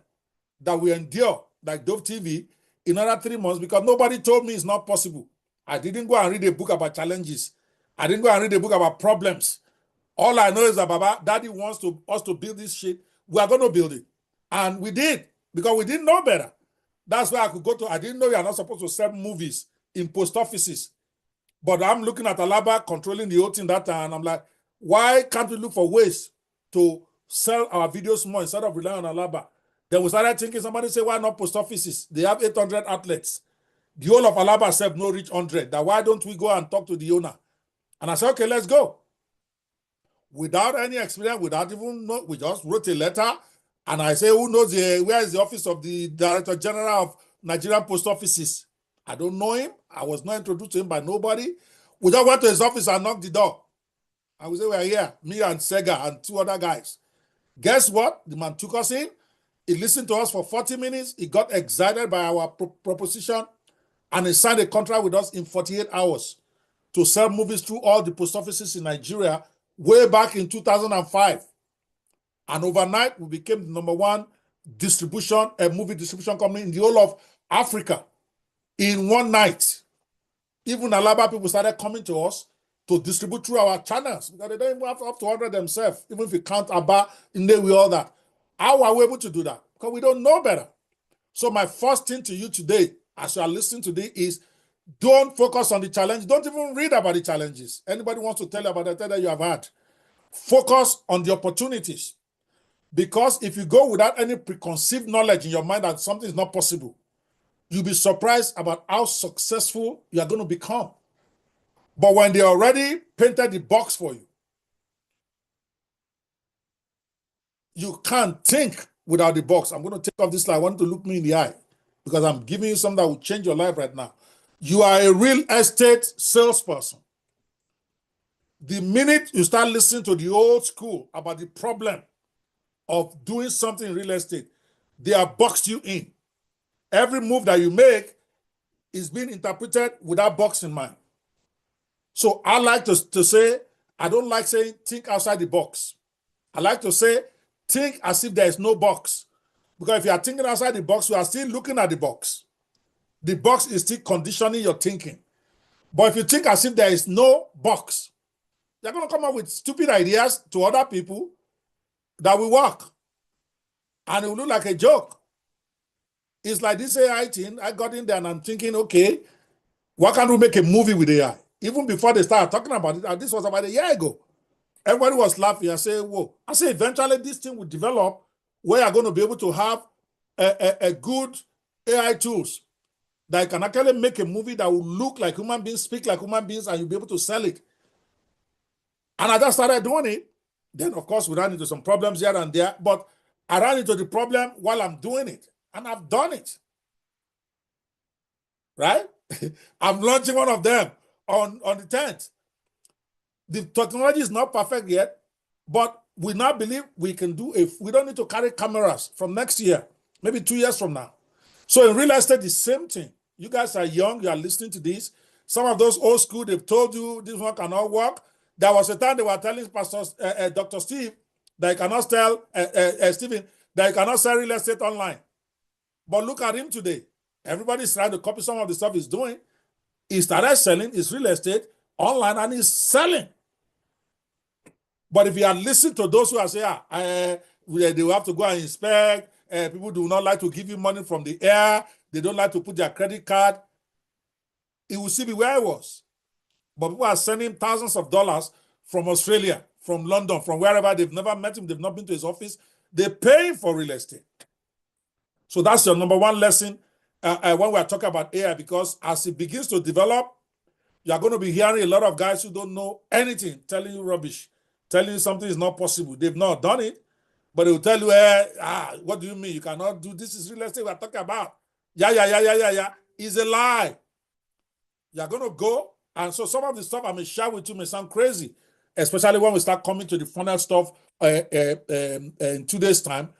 that we endure, like Dove TV, in another 3 months, because nobody told me it's not possible. I didn't go and read a book about challenges. I didn't go and read a book about problems. All I know is that Baba, Daddy wants us to build this shit. We are going to build it. And we did, because we didn't know better. That's why I didn't know you are not supposed to sell movies in post offices. But I'm looking at Alaba controlling the whole thing that time, and I'm like, why can't we look for ways to sell our videos more instead of relying on Alaba? Then we started thinking, somebody say, why not post offices? They have 800 outlets. The whole of Alaba said no reach 100. That why don't we go and talk to the owner? And I said, okay, let's go. Without any experience, without even know, we just wrote a letter, and I say, who knows where is the office of the Director General of Nigerian Post Offices? I don't know him. I was not introduced to him by nobody. We just went to his office and knocked the door. And we say, we're here, me and Sega and 2 other guys. Guess what? The man took us in. He listened to us for 40 minutes. He got excited by our proposition, and he signed a contract with us in 48 hours to sell movies through all the post offices in Nigeria way back in 2005. And overnight, we became the number 1 movie distribution company in the whole of Africa in one night. Even Alaba people started coming to us to distribute through our channels because they don't even have up to 100 themselves, even if we count Abba, Nnewi, all that. How are we able to do that? Because we don't know better. So my first thing to you today, as you are listening today, is don't focus on the challenge. Don't even read about the challenges. Anybody wants to tell you about the thing that you have had? Focus on the opportunities. Because if you go without any preconceived knowledge in your mind that something is not possible, you'll be surprised about how successful you are going to become. But when they already painted the box for you, you can't think without the box. I'm going to take off this slide. I want you to look me in the eye because I'm giving you something that will change your life right now. You are a real estate salesperson. The minute you start listening to the old school about the problem of doing something in real estate, they have boxed you in. Every move that you make is being interpreted with that box in mind. So I like to say, I don't like saying think outside the box. I like to say think as if there is no box. Because if you are thinking outside the box, you are still looking at the box. The box is still conditioning your thinking. But if you think as if there is no box, you're going to come up with stupid ideas to other people that will work. And it will look like a joke. It's like this AI thing. I got in there and I'm thinking, okay, why can't we make a movie with AI? Even before they started talking about it, and this was about a year ago. Everybody was laughing. I said, whoa. I said, eventually this thing will develop where you're going to be able to have a good AI tools that can actually make a movie that will look like human beings, speak like human beings, and you'll be able to sell it. And I just started doing it. Then, of course, we ran into some problems here and there, but I ran into the problem while I'm doing it, and I've done it. Right? I'm launching one of them on the 10th. The technology is not perfect yet, but we now believe we can do it. We don't need to carry cameras from next year, maybe 2 years from now. So in real estate, the same thing. You guys are young, you are listening to this. Some of those old school, they've told you this one cannot work. There was a time they were telling Dr. Steve that he cannot tell Stephen that he cannot sell real estate online. But look at him today. Everybody's trying to copy some of the stuff he's doing. He started selling his real estate online and he's selling. But if you had listened to those who are saying, they will have to go and inspect, people do not like to give you money from the air, they don't like to put their credit card, it will still be where it was. But people are sending thousands of dollars from Australia, from London, from wherever. They've never met him, they've not been to his office. They're paying for real estate. So that's your number 1 lesson when we're talking about AI, because as it begins to develop, you're going to be hearing a lot of guys who don't know anything telling you rubbish, telling you something is not possible. They've not done it, but they will tell you, what do you mean? You cannot do this? Is real estate we're talking about. Yeah. It's a lie. You're going to go. And so some of the stuff I may share with you may sound crazy, especially when we start coming to the funnel stuff in 2 days' time.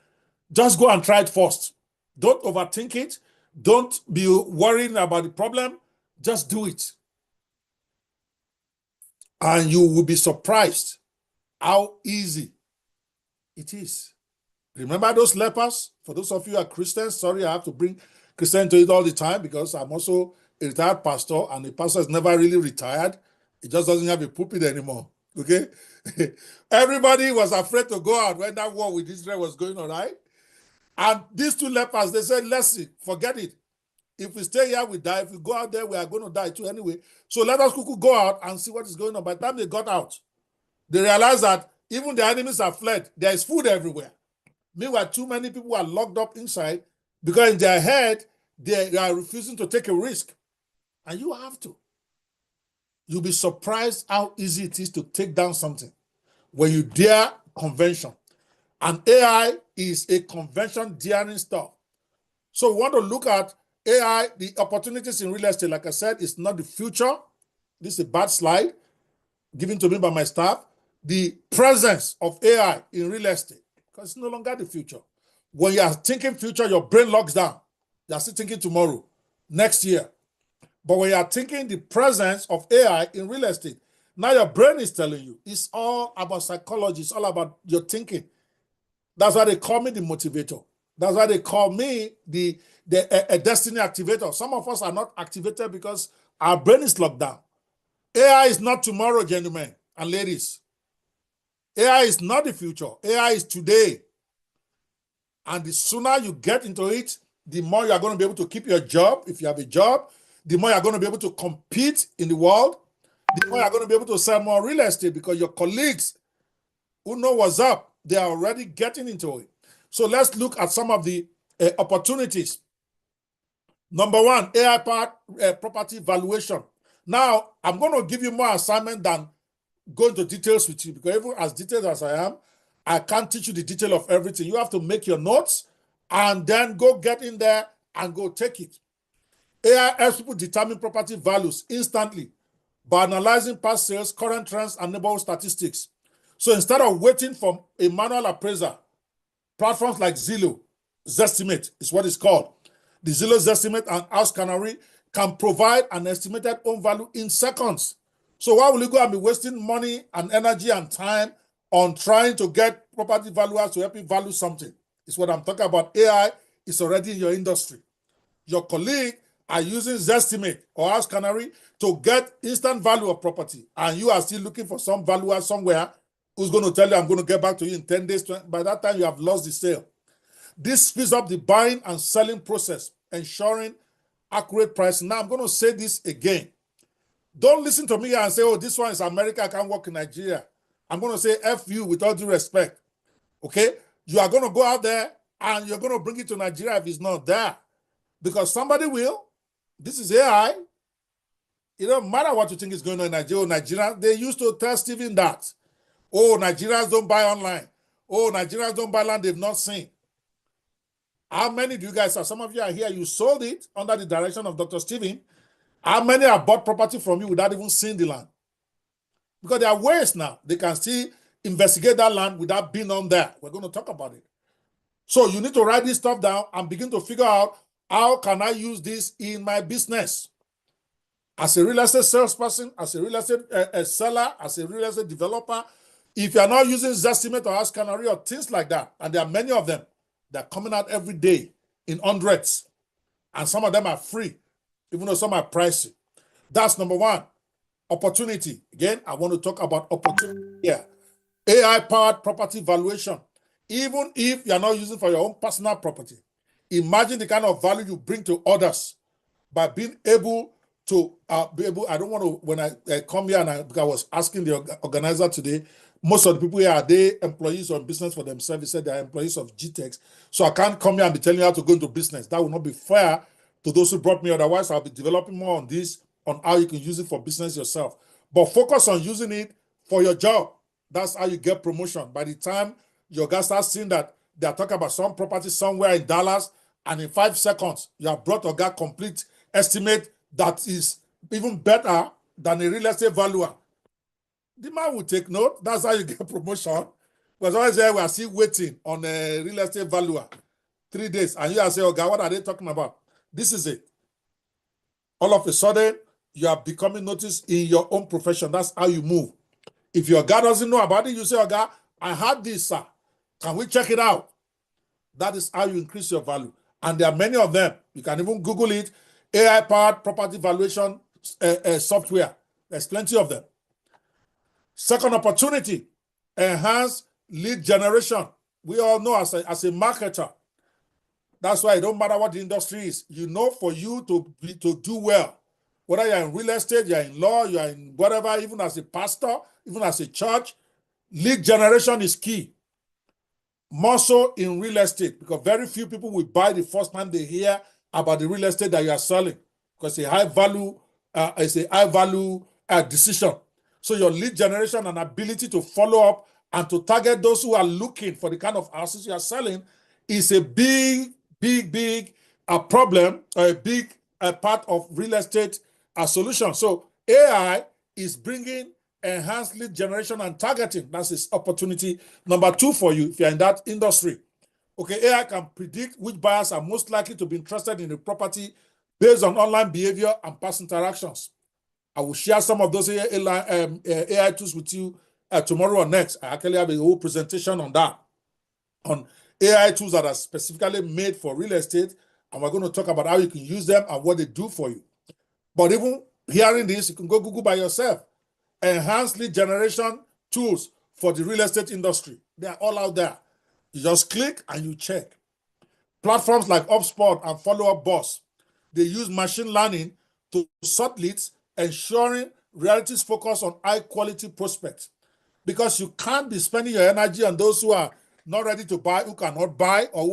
Just go and try it first. Don't overthink it. Don't be worrying about the problem. Just do it. And you will be surprised how easy it is. Remember those lepers? For those of you who are Christians, sorry, I have to bring Christian to it all the time because I'm also a retired pastor, and the pastor is never really retired. He just doesn't have a pulpit anymore. Okay? Everybody was afraid to go out when that war with Israel was going on, right? And these 2 lepers, they said, let's see, forget it. If we stay here, we die. If we go out there, we are going to die too anyway. So let us go out and see what is going on. By the time they got out, they realized that even the enemies have fled. There is food everywhere. Meanwhile, too many people are locked up inside because in their head, they are refusing to take a risk. And you have to. You'll be surprised how easy it is to take down something when you dare convention. And AI is a convention daring stuff. So we want to look at AI, the opportunities in real estate. Like I said, it's not the future. This is a bad slide given to me by my staff. the presence of AI in real estate because it's no longer the future. When you are thinking future, your brain locks down. You are still thinking tomorrow, next year. But when you are thinking the presence of AI in real estate, now your brain is telling you it's all about psychology, it's all about your thinking. That's why they call me the motivator. That's why they call me a destiny activator. Some of us are not activated because our brain is locked down. AI is not tomorrow, gentlemen and ladies. AI is not the future. AI is today. And the sooner you get into it, the more you are going to be able to keep your job, if you have a job, the more you're going to be able to compete in the world, the more you're going to be able to sell more real estate because your colleagues who know what's up, they are already getting into it. So let's look at some of the opportunities. Number one, AI-powered property valuation. Now, I'm going to give you more assignment than go into details with you because even as detailed as I am, I can't teach you the detail of everything. You have to make your notes and then go get in there and go take it. AI helps people determine property values instantly by analyzing past sales, current trends, and neighborhood statistics. So instead of waiting for a manual appraiser, platforms like Zillow, Zestimate is what it's called. The Zillow Zestimate and House Canary can provide an estimated home value in seconds. So why will you go and be wasting money and energy and time on trying to get property valuers to help you value something? It's what I'm talking about. AI is already in your industry. Your colleague are using Zestimate or House Canary to get instant value of property, and you are still looking for some valuer somewhere who's going to tell you, I'm going to get back to you in 10 days. By that time, you have lost the sale. This speeds up the buying and selling process, ensuring accurate pricing. Now, I'm going to say this again. Don't listen to me and say, oh, this one is America, I can't work in Nigeria. I'm going to say F you with all due respect. Okay? You are going to go out there and you're going to bring it to Nigeria if it's not there. Because somebody will. This is AI. It doesn't matter what you think is going on in Nigeria. Nigerians, they used to tell Stephen that. Oh, Nigerians don't buy online. Oh, Nigerians don't buy land they've not seen. How many do you guys have? Some of you are here, you sold it under the direction of Dr. Stephen. How many have bought property from you without even seeing the land? Because there are ways now. They can still investigate that land without being on there. We're going to talk about it. So you need to write this stuff down and begin to figure out how can I use this in my business? As a real estate salesperson, as a real estate seller, as a real estate developer, if you're not using Zestimate or House Canary or things like that, and there are many of them, they're coming out every day in hundreds, and some of them are free, even though some are pricey. That's number one. Opportunity. Again, I want to talk about opportunity here. AI-powered property valuation. Even if you're not using for your own personal property, imagine the kind of value you bring to others by being able to I don't want to, when I come here and because I was asking the organizer today, most of the people here, are they employees or business for themselves? He said they're employees of GTEX. So I can't come here and be telling you how to go into business. That will not be fair to those who brought me. Otherwise, I'll be developing more on this, on how you can use it for business yourself. But focus on using it for your job. That's how you get promotion. By the time your guys start seeing that they're talking about some property somewhere in Dallas, and in 5 seconds, you have brought a guy complete estimate that is even better than a real estate valuer. The man will take note. That's how you get promotion. Because always there we are still waiting on a real estate valuer 3 days. And you are saying, oh God, what are they talking about? This is it. All of a sudden, you are becoming noticed in your own profession. That's how you move. If your guy doesn't know about it, you say, oh God, I had this, sir. Can we check it out? That is how you increase your value. And there are many of them. You can even Google it. AI-powered property valuation software. There's plenty of them. Second opportunity, enhance lead generation. We all know as a marketer, that's why it don't matter what the industry is. You know, for you to do well, whether you're in real estate, you're in law, you're in whatever, even as a pastor, even as a church, lead generation is key. More so in real estate, because very few people will buy the first time they hear about the real estate that you are selling, because it's a high value decision. So your lead generation and ability to follow up and to target those who are looking for the kind of houses you are selling is a big problem, or a big part of real estate solution. So AI is bringing enhanced lead generation and targeting. That's its opportunity number 2 for you if you're in that industry. Okay, AI can predict which buyers are most likely to be interested in the property based on online behavior and past interactions. I will share some of those AI tools with you tomorrow or next. I actually have a whole presentation on that, on AI tools that are specifically made for real estate, and we're going to talk about how you can use them and what they do for you. But even hearing this, you can go Google by yourself. Enhanced lead generation tools for the real estate industry. They are all out there. You just click and you check. Platforms like HubSpot and Follow Up Boss, they use machine learning to sort leads, ensuring realities focus on high quality prospects. Because you can't be spending your energy on those who are not ready to buy, who cannot buy, or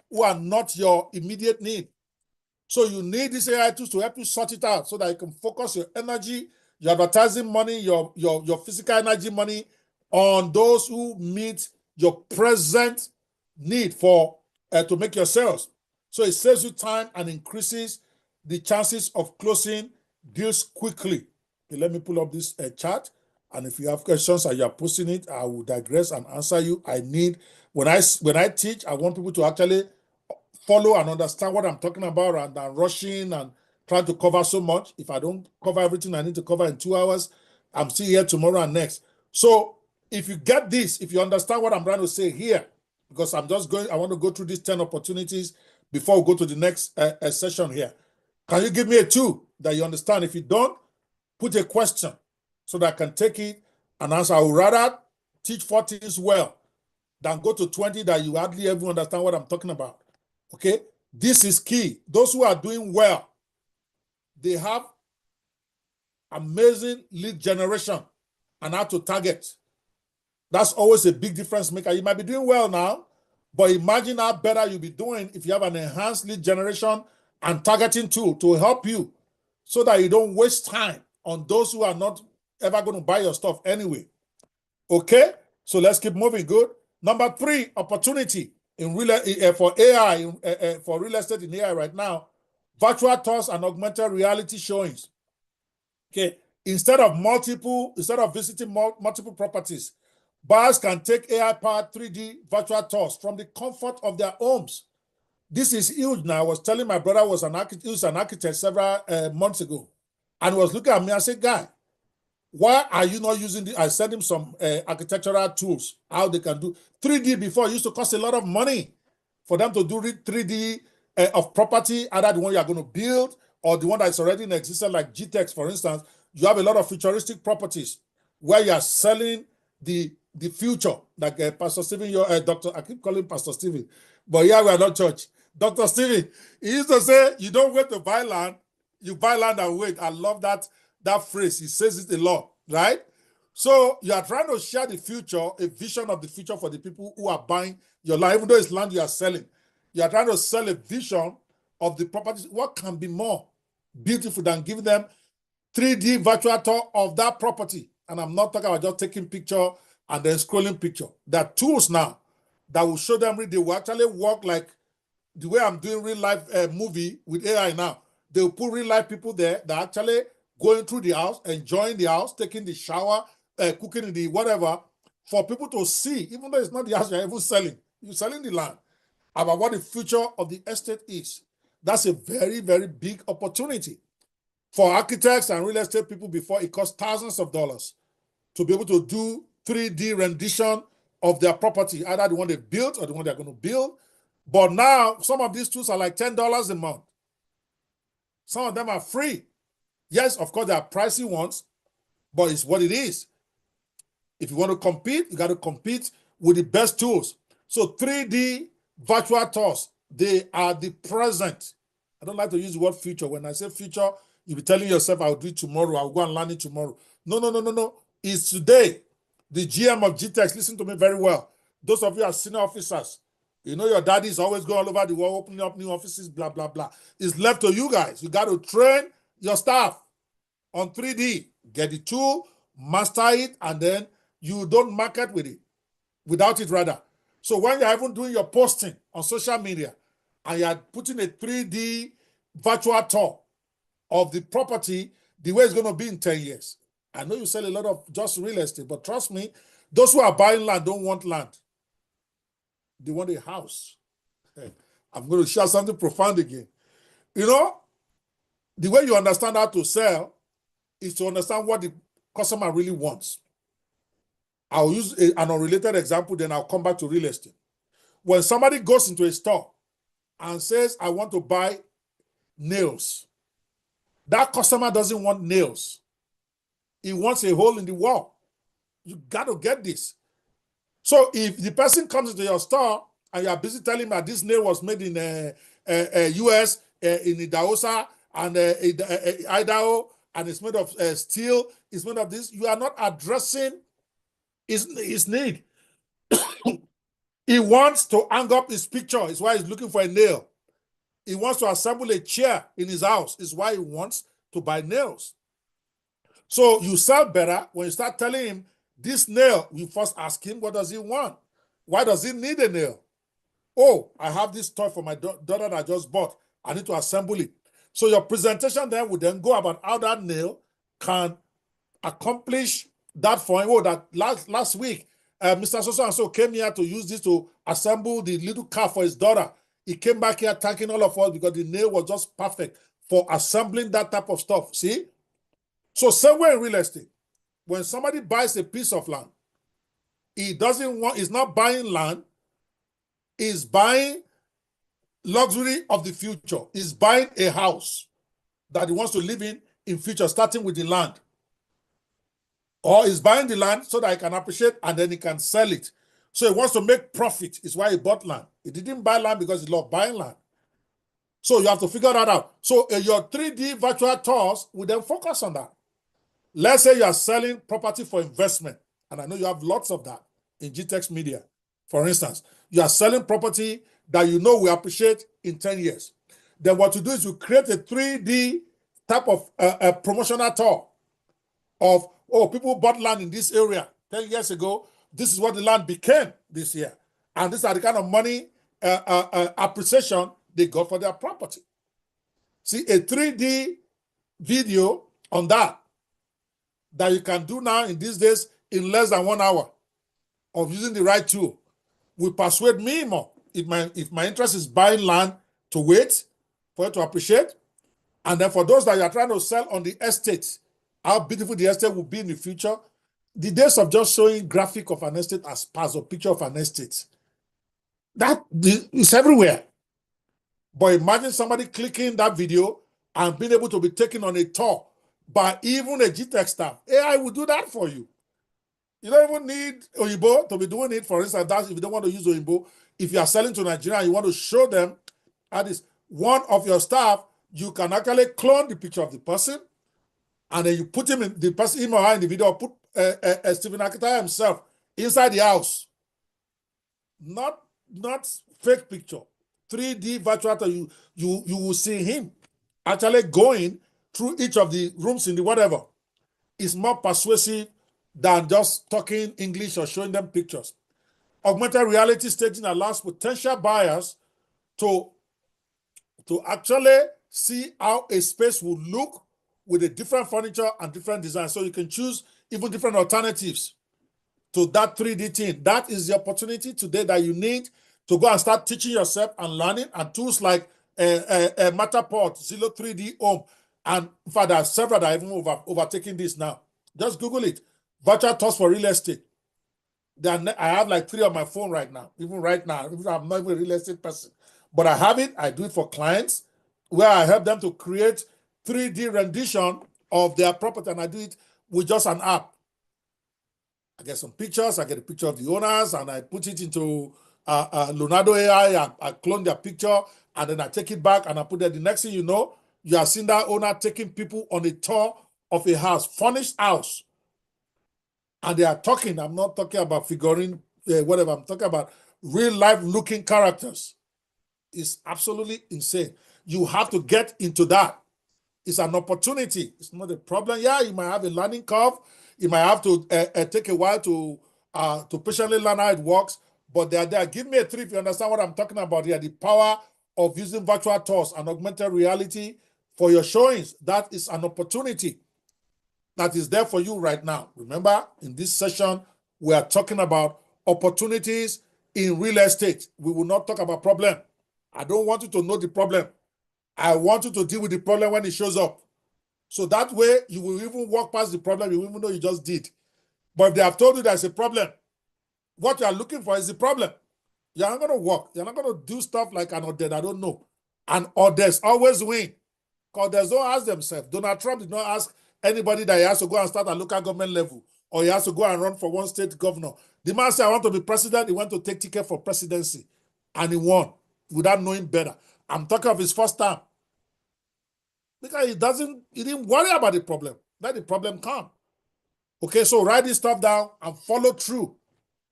who are not your immediate need. So you need these AI tools to help you sort it out so that you can focus your energy, your advertising money, your physical energy money on those who meet your present need for to make your sales. So it saves you time and increases the chances of closing deals quickly. Okay, let me pull up this chart. And if you have questions and you are posting it, I will digress and answer you. When I teach, I want people to actually follow and understand what I'm talking about rather than rushing and trying to cover so much. If I don't cover everything I need to cover in 2 hours, I'm still here tomorrow and next. So if you get this, if you understand what I'm trying to say here, because I want to go through these 10 opportunities before we go to the next session here. Can you give me a 2 that you understand? If you don't, put a question so that I can take it and answer. I would rather teach 4 things well than go to 20 that you hardly ever understand what I'm talking about. Okay, this is key. Those who are doing well, they have amazing lead generation and how to target. That's always a big difference maker. You might be doing well now, but imagine how better you'll be doing if you have an enhanced lead generation and targeting tool to help you so that you don't waste time on those who are not ever going to buy your stuff anyway. Okay, so let's keep moving. Good. Number 3, opportunity for AI, for real estate in AI right now, virtual tours and augmented reality showings. Okay, instead of visiting multiple properties, buyers can take AI-powered 3D virtual tours from the comfort of their homes. This is huge now. I was telling my brother he was an architect several months ago, and he was looking at me and said, "Guy, why are you not using I sent him some architectural tools, how they can do 3D before. It used to cost a lot of money for them to do 3D of property, either the one you are going to build or the one that's already in existence, like GTEX, for instance. You have a lot of futuristic properties where you are selling the future, like Pastor Stephen, I keep calling Pastor Stephen, but here we are not church. Dr. Stephen, he used to say, you don't wait to buy land, you buy land and wait. I love that phrase. He says it a lot, right? So you are trying to share the future, a vision of the future for the people who are buying your land, even though it's land you are selling. You are trying to sell a vision of the properties. What can be more beautiful than giving them 3D virtual tour of that property? And I'm not talking about just taking picture and then scrolling picture. There are tools now that will show them they will actually work like the way I'm doing real life movie with AI now. They will put real life people there that actually going through the house, enjoying the house, taking the shower, cooking in the whatever, for people to see, even though it's not the house you're even selling. You're selling the land, about what the future of the estate is. That's a very, very big opportunity. For architects and real estate people before, it costs thousands of dollars to be able to do 3D rendition of their property, either the one they built or the one they're going to build. But now, some of these tools are like $10 a month. Some of them are free. Yes, of course, there are pricey ones, but it's what it is. If you want to compete, you got to compete with the best tools. So 3D virtual tours, they are the present. I don't like to use the word future. When I say future, you'll be telling yourself, I'll do it tomorrow. I'll go and learn it tomorrow. No. It's today. The GM of GTEX, listen to me very well. Those of you are senior officers, you know your daddy is always going all over the world, opening up new offices, blah, blah, blah. It's left to you guys. You got to train your staff on 3D. Get the tool, master it, and then you don't market with it, without it rather. So when you're even doing your posting on social media and you're putting a 3D virtual tour of the property, the way it's going to be in 10 years, I know you sell a lot of just real estate, but trust me, those who are buying land don't want land. They want a house. I'm going to share something profound again. You know, the way you understand how to sell is to understand what the customer really wants. I'll use an unrelated example, then I'll come back to real estate. When somebody goes into a store and says, I want to buy nails, that customer doesn't want nails. He wants a hole in the wall. You got to get this. So if the person comes into your store and you are busy telling him that this nail was made in US, in Idahosa, and Idaho, and it's made of steel, it's made of this, you are not addressing his need. He wants to hang up his picture. It's why he's looking for a nail. He wants to assemble a chair in his house. It's why he wants to buy nails. So you sell better when you start telling him this nail. You first ask him, what does he want? Why does he need a nail? Oh, I have this toy for my daughter that I just bought. I need to assemble it. So your presentation then would then go about how that nail can accomplish that for him. Oh, that last week, Mr. So-and-so came here to use this to assemble the little car for his daughter. He came back here thanking all of us because the nail was just perfect for assembling that type of stuff. See? So somewhere in real estate, when somebody buys a piece of land, he's not buying land, he's buying luxury of the future. He's buying a house that he wants to live in future, starting with the land. Or he's buying the land so that he can appreciate and then he can sell it. So he wants to make profit. It's why he bought land. He didn't buy land because he loved buying land. So you have to figure that out. So your 3D virtual tours will then focus on that. Let's say you are selling property for investment. And I know you have lots of that in GTEX Media. For instance, you are selling property that you know will appreciate in 10 years. Then what you do is you create a 3D type of promotional tour of, oh, people bought land in this area 10 years ago. This is what the land became this year. And these are the kind of money appreciation they got for their property. See, a 3D video on that you can do now in these days in less than 1 hour of using the right tool will persuade me more. If my interest is buying land to wait for it to appreciate, and then for those that you are trying to sell on the estate, how beautiful the estate will be in the future. The days of just showing graphic of an estate as parts or picture of an estate, that is everywhere. But imagine somebody clicking that video and being able to be taken on a tour by even a GTEX staff. AI will do that for you. You don't even need Oyibo to be doing it. For instance, if you don't want to use Oyibo, if you are selling to Nigeria and you want to show them at this one of your staff, you can actually clone the picture of the person, and then you put him in the person, him or her in the video, put Stephen Akita himself inside the house. Not fake picture. 3D virtual, you will see him actually going through each of the rooms in the whatever. It's more persuasive than just talking English or showing them pictures. Augmented reality staging allows potential buyers to actually see how a space will look with a different furniture and different design. So you can choose even different alternatives to that 3D thing. That is the opportunity today that you need to go and start teaching yourself and learning, and tools like Matterport, Zillow 3D Home, and in fact, there are several that are even overtaking this now. Just Google it. Virtual tours for real estate. I have like 3 on my phone right now. Even right now, even I'm not even a real estate person, but I have it. I do it for clients where I help them to create 3D rendition of their property, and I do it with just an app. I get some pictures. I get a picture of the owners, and I put it into Leonardo AI. I clone their picture, and then I take it back and I put it. The next thing you know, you are seeing that owner taking people on a tour of a house, furnished house. And they are talking. I'm not talking about figurine, whatever. I'm talking about real life looking characters. It's absolutely insane. You have to get into that. It's an opportunity. It's not a problem. Yeah, you might have a learning curve. You might have to take a while to patiently learn how it works. But they're there. Give me a 3 if you understand what I'm talking about here. The power of using virtual tours and augmented reality for your showings. That is an opportunity. that is there for you right now. Remember, in this session, we are talking about opportunities in real estate. We will not talk about problem. I don't want you to know the problem. I want you to deal with the problem when it shows up. So that way, you will even walk past the problem, you even know you just did. But if they have told you there's a problem, what you are looking for is the problem. You're not going to work. You're not going to do stuff like an Oded, I don't know. And Odeds always win. Because they don't ask themselves. Donald Trump did not ask anybody that he has to go and start at local government level, or he has to go and run for one state governor. The man said, I want to be president. He went to take ticket for presidency. And he won without knowing better. I'm talking of his first time. Because he didn't worry about the problem. Let the problem come. Okay, so write this stuff down and follow through.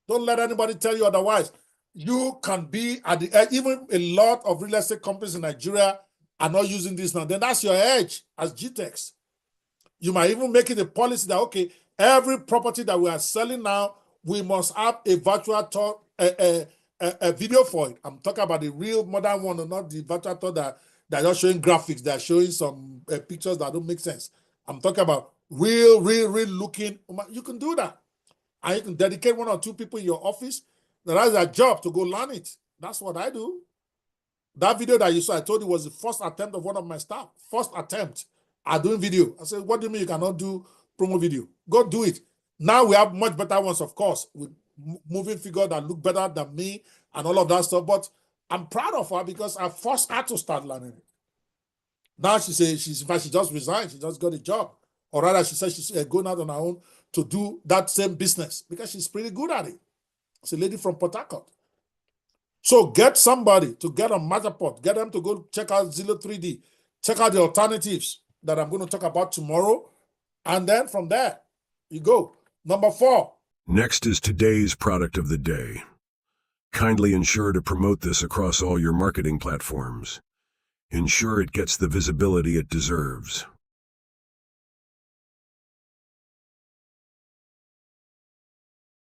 Don't let anybody tell you otherwise. You can be at the edge. Even a lot of real estate companies in Nigeria are not using this now. Then that's your edge as GTEX. You might even make it a policy that, okay, every property that we are selling now, we must have a virtual tour, a video for it. I'm talking about the real modern one, and not the virtual tour that they're just showing graphics. They're showing some pictures that don't make sense. I'm talking about real looking. You can do that. And you can dedicate 1 or 2 people in your office that has a job to go learn it. That's what I do. That video that you saw, I told you, was the first attempt of one of my staff. First attempt at doing video. I said, what do you mean you cannot do promo video? Go do it. Now we have much better ones, of course, with moving figures that look better than me and all of that stuff. But I'm proud of her because I forced her to start learning it. Now she says, she just resigned. She just got a job. Or rather, she says she's going out on her own to do that same business because she's pretty good at it. It's a lady from Port Harcourt. So get somebody to get on Matterport. Get them to go check out Zillow 3D. Check out the alternatives that I'm going to talk about tomorrow. And then from there, you go. Number 4. Next is today's product of the day. Kindly ensure to promote this across all your marketing platforms. Ensure it gets the visibility it deserves.